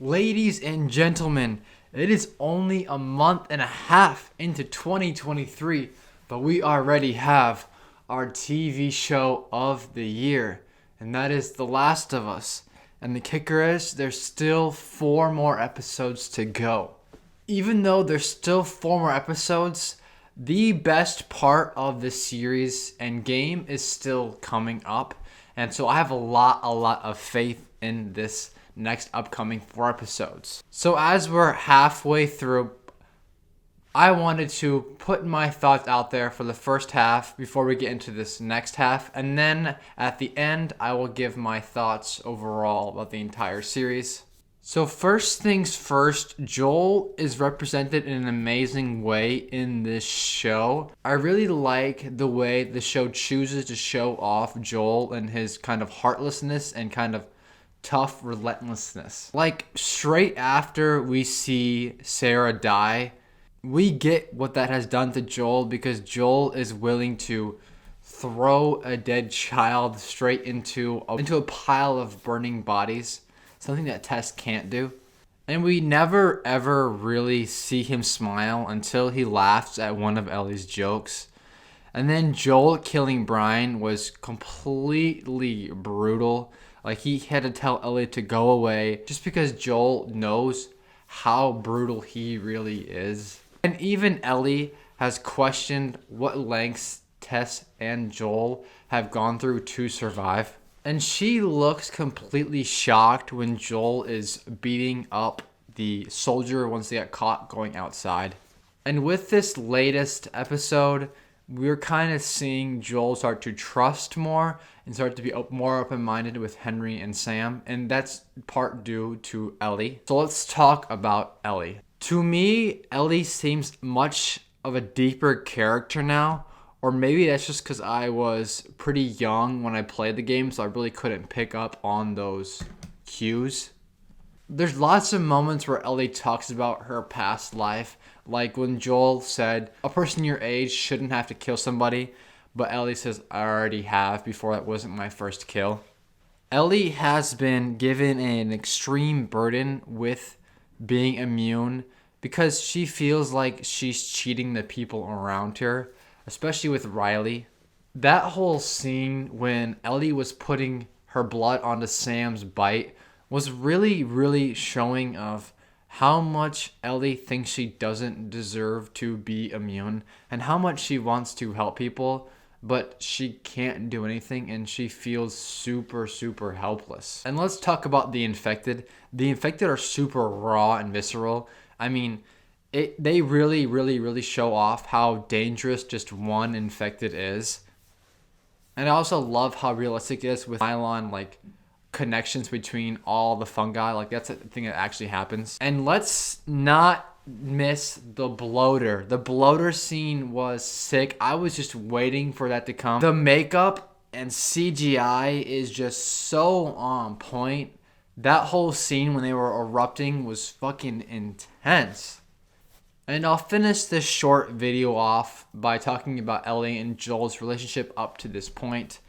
Ladies and gentlemen, it is only a month and a half into 2023, but we already have our TV show of the year, and that is The Last of Us. And the kicker is, there's still 4 more episodes to go. Even though there's still 4 more episodes, the best part of the series and game is still coming up. And so I have a lot of faith in this next upcoming 4 episodes. So as we're halfway through, I wanted to put my thoughts out there for the first half before we get into this next half. And then at the end, I will give my thoughts overall about the entire series. So first things first, Joel is represented in an amazing way in this show. I really like the way the show chooses to show off Joel and his kind of heartlessness and kind of tough relentlessness. Like straight after we see Sarah die, we get what that has done to Joel because Joel is willing to throw a dead child straight into a pile of burning bodies. Something that Tess can't do. And we never ever really see him smile until he laughs at one of Ellie's jokes. And then Joel killing Brian was completely brutal. Like he had to tell Ellie to go away just because Joel knows how brutal he really is. And even Ellie has questioned what lengths Tess and Joel have gone through to survive. And she looks completely shocked when Joel is beating up the soldier once they get caught going outside. And with this latest episode, we're kind of seeing Joel start to trust more and start to be more open-minded with Henry and Sam. And that's part due to Ellie. So let's talk about Ellie. To me, Ellie seems much of a deeper character now. Or maybe that's just because I was pretty young when I played the game, so I really couldn't pick up on those cues. There's lots of moments where Ellie talks about her past life, like when Joel said, a person your age shouldn't have to kill somebody, but Ellie says, I already have before that wasn't my first kill. Ellie has been given an extreme burden with being immune because she feels like she's cheating the people around her. Especially with Riley. That whole scene when Ellie was putting her blood onto Sam's bite was really showing of how much Ellie thinks she doesn't deserve to be immune and how much she wants to help people, but she can't do anything and she feels super helpless. And let's talk about the infected. The infected are super raw and visceral. I mean, they really show off how dangerous just one infected is. And I also love how realistic it is with nylon like connections between all the fungi. Like that's a thing that actually happens. And let's not miss the bloater. The bloater scene was sick. I was just waiting for that to come. The makeup and CGI is just so on point. That whole scene when they were erupting was fucking intense. And I'll finish this short video off by talking about Ellie and Joel's relationship up to this point.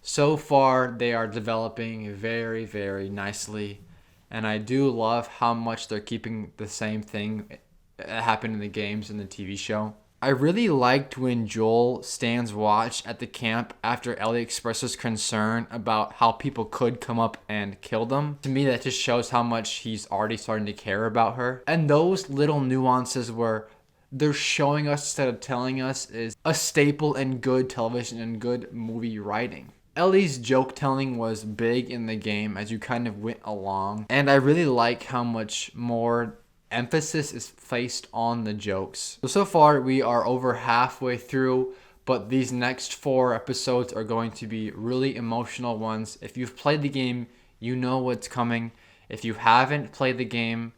So far, they are developing very nicely. And I do love how much they're keeping the same thing that happened in the games and the TV show. I really liked when Joel stands watch at the camp after Ellie expresses concern about how people could come up and kill them. To me, that just shows how much he's already starting to care about her. And those little nuances where they're showing us instead of telling us is a staple in good television and good movie writing. Ellie's joke telling was big in the game as you kind of went along. And I really like how much more emphasis is placed on the jokes. So far we are over halfway through, but these next 4 episodes are going to be really emotional ones. If you've played the game, you know what's coming. If you haven't played the game,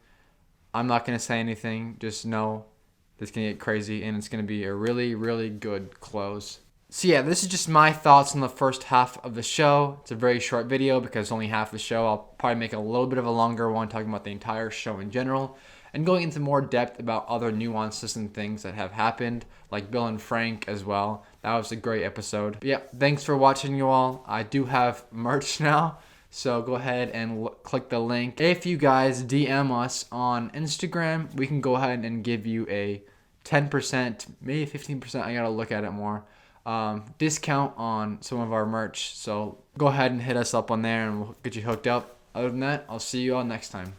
I'm not going to say anything. Just know it's going to get crazy and it's going to be a really good close. So yeah, this is just my thoughts on the first half of the show. It's a very short video because it's only half the show. I'll probably make a little bit of a longer one talking about the entire show in general and going into more depth about other nuances and things that have happened, like Bill and Frank as well. That was a great episode. But yeah, thanks for watching, you all. I do have merch now, So go ahead and click the link. If you guys DM us on Instagram, we can go ahead and give you a 10%, maybe 15%. I gotta look at it more. Discount on some of our merch. So go ahead and hit us up on there and we'll get you hooked up. Other than that, I'll see you all next time.